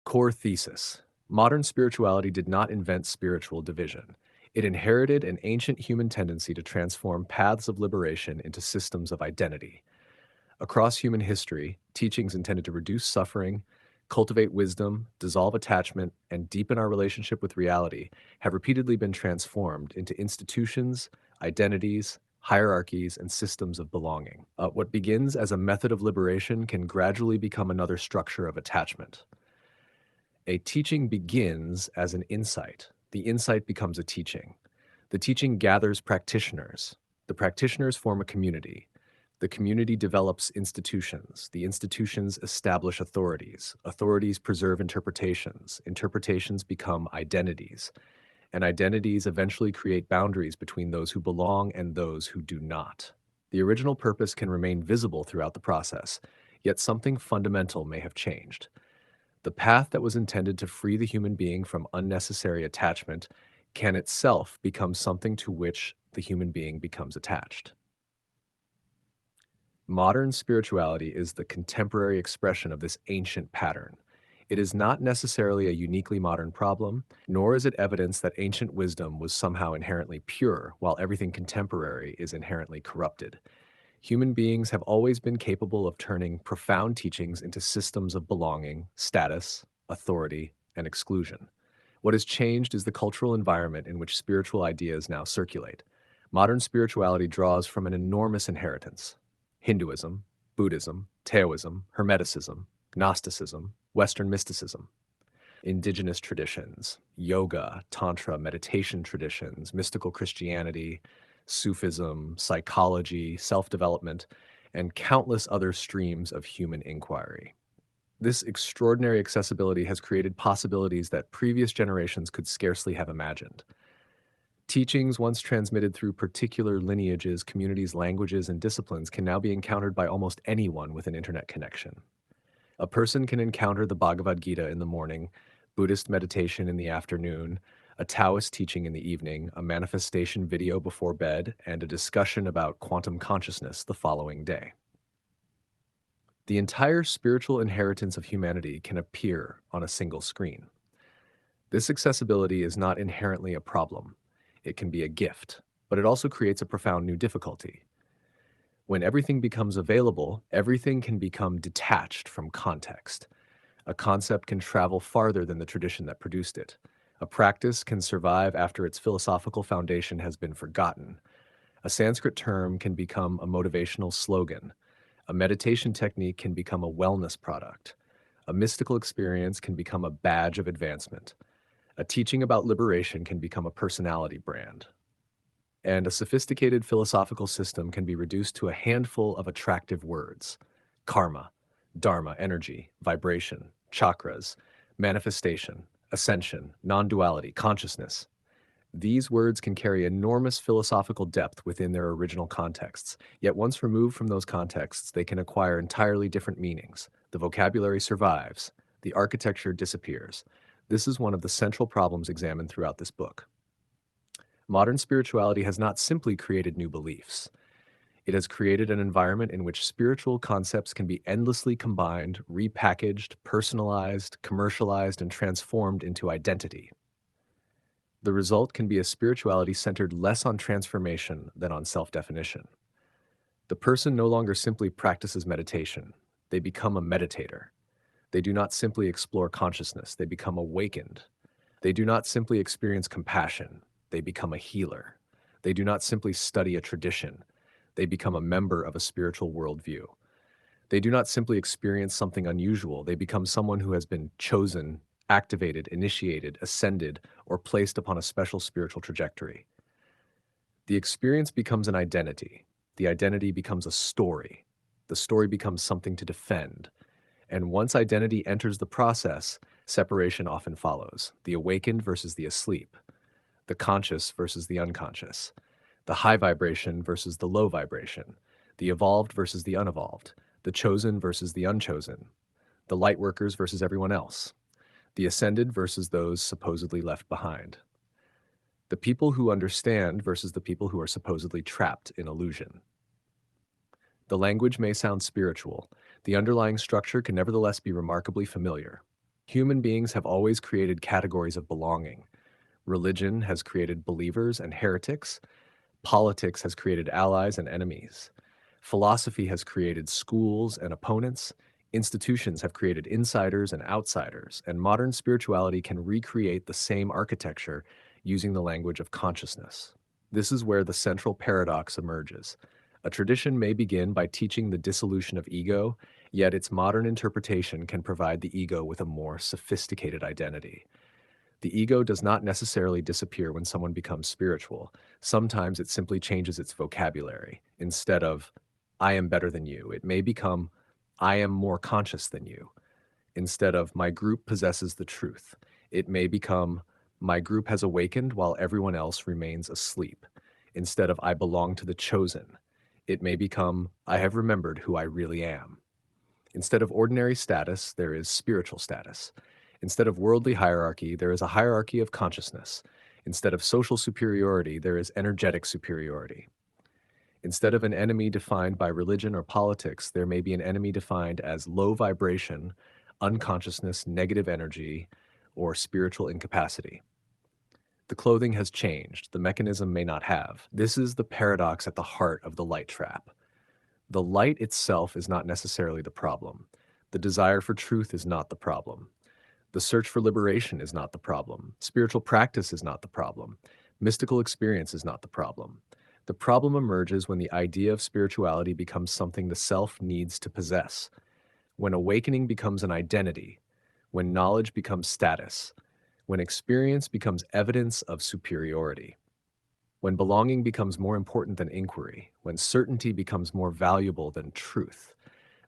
Core thesis. Modern spirituality did not invent spiritual division. It inherited an ancient human tendency to transform paths of liberation into systems of identity. Across human history, teachings intended to reduce suffering, cultivate wisdom, dissolve attachment, and deepen our relationship with reality have repeatedly been transformed into institutions, identities, hierarchies, and systems of belonging. What begins as a method of liberation can gradually become another structure of attachment. A teaching begins as an insight. The insight becomes a teaching. The teaching gathers practitioners. The practitioners form a community. The community develops institutions. The institutions establish authorities. Authorities preserve interpretations. Interpretations become identities. And identities eventually create boundaries between those who belong and those who do not. The original purpose can remain visible throughout the process, yet something fundamental may have changed. The path that was intended to free the human being from unnecessary attachment can itself become something to which the human being becomes attached. Modern spirituality is the contemporary expression of this ancient pattern. It is not necessarily a uniquely modern problem, nor is it evidence that ancient wisdom was somehow inherently pure, while everything contemporary is inherently corrupted. Human beings have always been capable of turning profound teachings into systems of belonging, status, authority, and exclusion. What has changed is the cultural environment in which spiritual ideas now circulate. Modern spirituality draws from an enormous inheritance: Hinduism, Buddhism, Taoism, Hermeticism, Gnosticism, Western mysticism, indigenous traditions, yoga, tantra, meditation traditions, mystical Christianity, Sufism, psychology, self-development, and countless other streams of human inquiry. This extraordinary accessibility has created possibilities that previous generations could scarcely have imagined. Teachings once transmitted through particular lineages, communities, languages, and disciplines can now be encountered by almost anyone with an internet connection. A person can encounter the Bhagavad Gita in the morning, Buddhist meditation in the afternoon, a Taoist teaching in the evening, a manifestation video before bed, and a discussion about quantum consciousness the following day. The entire spiritual inheritance of humanity can appear on a single screen. This accessibility is not inherently a problem. It can be a gift, but it also creates a profound new difficulty. When everything becomes available, everything can become detached from context. A concept can travel farther than the tradition that produced it. A practice can survive after its philosophical foundation has been forgotten. A Sanskrit term can become a motivational slogan. A meditation technique can become a wellness product. A mystical experience can become a badge of advancement. A teaching about liberation can become a personality brand. And a sophisticated philosophical system can be reduced to a handful of attractive words: karma, dharma, energy, vibration, chakras, manifestation, ascension, non-duality, consciousness. These words can carry enormous philosophical depth within their original contexts, yet once removed from those contexts, they can acquire entirely different meanings. The vocabulary survives, the architecture disappears. This is one of the central problems examined throughout this book. Modern spirituality has not simply created new beliefs. It has created an environment in which spiritual concepts can be endlessly combined, repackaged, personalized, commercialized, and transformed into identity. The result can be a spirituality centered less on transformation than on self-definition. The person no longer simply practices meditation. They become a meditator. They do not simply explore consciousness. They become awakened. They do not simply experience compassion. They become a healer. They do not simply study a tradition. They become a member of a spiritual worldview. They do not simply experience something unusual. They become someone who has been chosen, activated, initiated, ascended, or placed upon a special spiritual trajectory. The experience becomes an identity. The identity becomes a story. The story becomes something to defend. And once identity enters the process, separation often follows: the awakened versus the asleep, the conscious versus the unconscious, the high vibration versus the low vibration, the evolved versus the unevolved, the chosen versus the unchosen, the light workers versus everyone else, the ascended versus those supposedly left behind, the people who understand versus the people who are supposedly trapped in illusion. The language may sound spiritual. The underlying structure can nevertheless be remarkably familiar. Human beings have always created categories of belonging. Religion has created believers and heretics. Politics has created allies and enemies. Philosophy has created schools and opponents. Institutions have created insiders and outsiders. And modern spirituality can recreate the same architecture using the language of consciousness. This is where the central paradox emerges. A tradition may begin by teaching the dissolution of ego, yet its modern interpretation can provide the ego with a more sophisticated identity. The ego does not necessarily disappear when someone becomes spiritual. Sometimes it simply changes its vocabulary. Instead of, I am better than you, it may become, I am more conscious than you. Instead of, my group possesses the truth, it may become, my group has awakened while everyone else remains asleep. Instead of, I belong to the chosen, it may become, I have remembered who I really am. Instead of ordinary status, there is spiritual status. Instead of worldly hierarchy, there is a hierarchy of consciousness. Instead of social superiority, there is energetic superiority. Instead of an enemy defined by religion or politics, there may be an enemy defined as low vibration, unconsciousness, negative energy, or spiritual incapacity. The clothing has changed, the mechanism may not have. This is the paradox at the heart of the light trap. The light itself is not necessarily the problem. The desire for truth is not the problem. The search for liberation is not the problem. Spiritual practice is not the problem. Mystical experience is not the problem. The problem emerges when the idea of spirituality becomes something the self needs to possess, when awakening becomes an identity, when knowledge becomes status, when experience becomes evidence of superiority. When belonging becomes more important than inquiry, when certainty becomes more valuable than truth,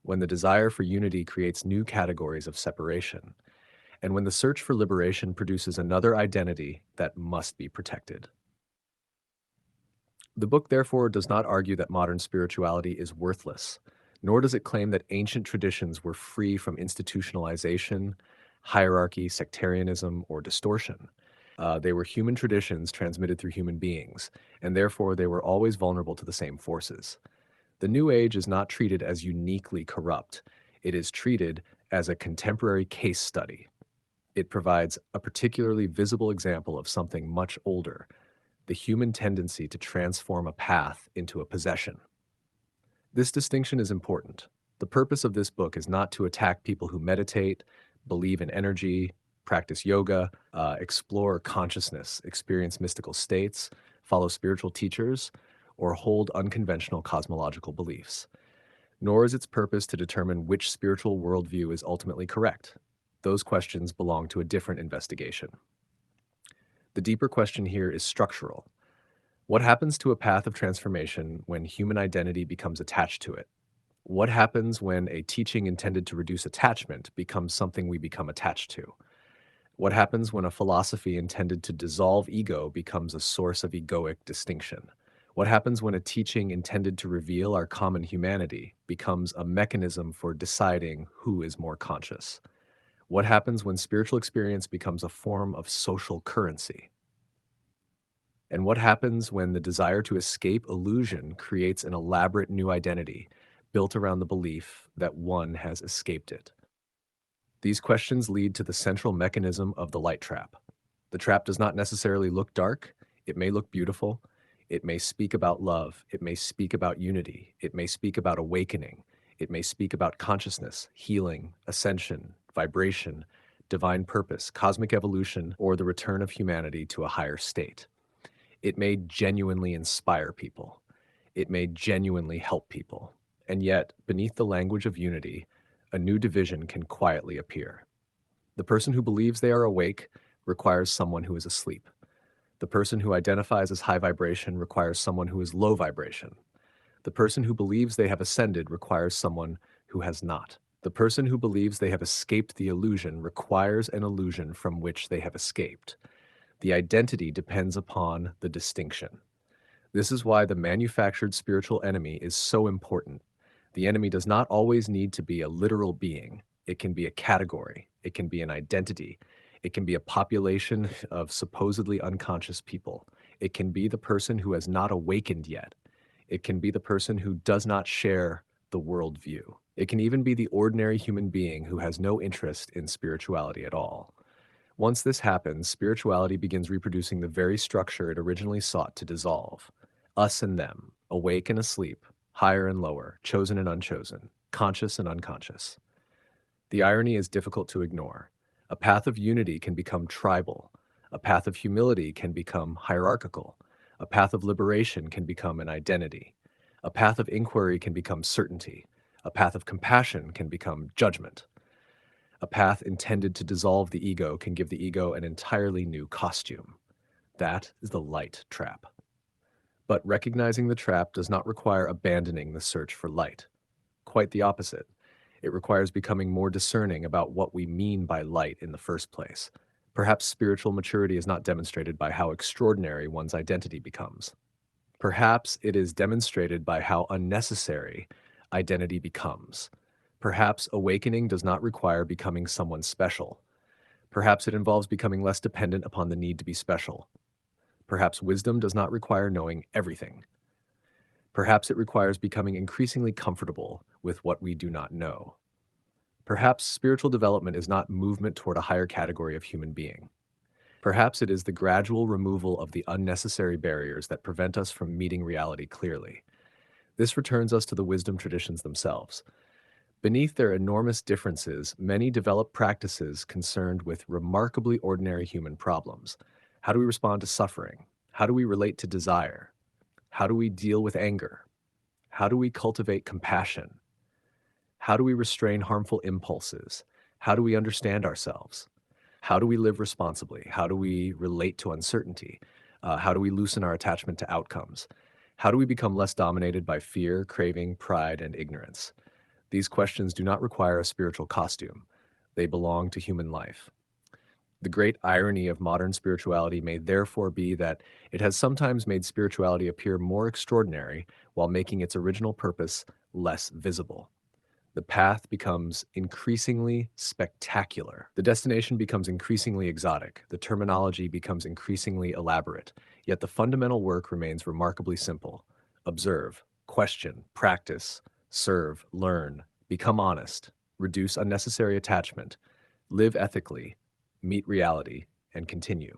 when the desire for unity creates new categories of separation, and when the search for liberation produces another identity that must be protected. The book, therefore, does not argue that modern spirituality is worthless, nor does it claim that ancient traditions were free from institutionalization, hierarchy, sectarianism, or distortion. They were human traditions transmitted through human beings, and therefore they were always vulnerable to the same forces. The New Age is not treated as uniquely corrupt. It is treated as a contemporary case study. It provides a particularly visible example of something much older, the human tendency to transform a path into a possession. This distinction is important. The purpose of this book is not to attack people who meditate, believe in energy, practice yoga, explore consciousness, experience mystical states, follow spiritual teachers, or hold unconventional cosmological beliefs. Nor is its purpose to determine which spiritual worldview is ultimately correct. Those questions belong to a different investigation. The deeper question here is structural. What happens to a path of transformation when human identity becomes attached to it? What happens when a teaching intended to reduce attachment becomes something we become attached to? What happens when a philosophy intended to dissolve ego becomes a source of egoic distinction? What happens when a teaching intended to reveal our common humanity becomes a mechanism for deciding who is more conscious? What happens when spiritual experience becomes a form of social currency? And what happens when the desire to escape illusion creates an elaborate new identity built around the belief that one has escaped it? These questions lead to the central mechanism of the light trap. The trap does not necessarily look dark. It may look beautiful. It may speak about love. It may speak about unity. It may speak about awakening. It may speak about consciousness, healing, ascension, vibration, divine purpose, cosmic evolution, or the return of humanity to a higher state. It may genuinely inspire people. It may genuinely help people. And yet, beneath the language of unity, a new division can quietly appear. The person who believes they are awake requires someone who is asleep. The person who identifies as high vibration requires someone who is low vibration. The person who believes they have ascended requires someone who has not. The person who believes they have escaped the illusion requires an illusion from which they have escaped. The identity depends upon the distinction. This is why the manufactured spiritual enemy is so important. The enemy does not always need to be a literal being. It can be a category. It can be an identity. It can be a population of supposedly unconscious people. It can be the person who has not awakened yet. It can be the person who does not share the worldview. It can even be the ordinary human being who has no interest in spirituality at all. Once this happens, spirituality begins reproducing the very structure it originally sought to dissolve. Us and them, awake and asleep, higher and lower, chosen and unchosen, conscious and unconscious. The irony is difficult to ignore. A path of unity can become tribal. A path of humility can become hierarchical. A path of liberation can become an identity. A path of inquiry can become certainty. A path of compassion can become judgment. A path intended to dissolve the ego can give the ego an entirely new costume. That is the light trap. But recognizing the trap does not require abandoning the search for light. Quite the opposite. It requires becoming more discerning about what we mean by light in the first place. Perhaps spiritual maturity is not demonstrated by how extraordinary one's identity becomes. Perhaps it is demonstrated by how unnecessary identity becomes. Perhaps awakening does not require becoming someone special. Perhaps it involves becoming less dependent upon the need to be special. Perhaps wisdom does not require knowing everything. Perhaps it requires becoming increasingly comfortable with what we do not know. Perhaps spiritual development is not movement toward a higher category of human being. Perhaps it is the gradual removal of the unnecessary barriers that prevent us from meeting reality clearly. This returns us to the wisdom traditions themselves. Beneath their enormous differences, many develop practices concerned with remarkably ordinary human problems. How do we respond to suffering? How do we relate to desire? How do we deal with anger? How do we cultivate compassion? How do we restrain harmful impulses? How do we understand ourselves? How do we live responsibly? How do we relate to uncertainty? How do we loosen our attachment to outcomes? How do we become less dominated by fear, craving, pride, and ignorance? These questions do not require a spiritual costume. They belong to human life. The great irony of modern spirituality may therefore be that it has sometimes made spirituality appear more extraordinary while making its original purpose less visible. The path becomes increasingly spectacular. The destination becomes increasingly exotic. The terminology becomes increasingly elaborate. Yet the fundamental work remains remarkably simple. Observe, question, practice, serve, learn, become honest, reduce unnecessary attachment, live ethically, meet reality, and continue.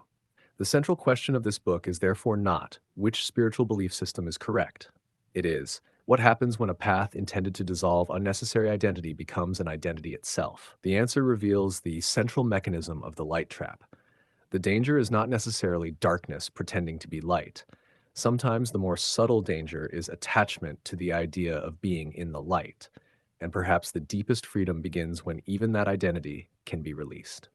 The central question of this book is therefore not which spiritual belief system is correct. It is, what happens when a path intended to dissolve unnecessary identity becomes an identity itself? The answer reveals the central mechanism of the light trap. The danger is not necessarily darkness pretending to be light. Sometimes the more subtle danger is attachment to the idea of being in the light. And perhaps the deepest freedom begins when even that identity can be released.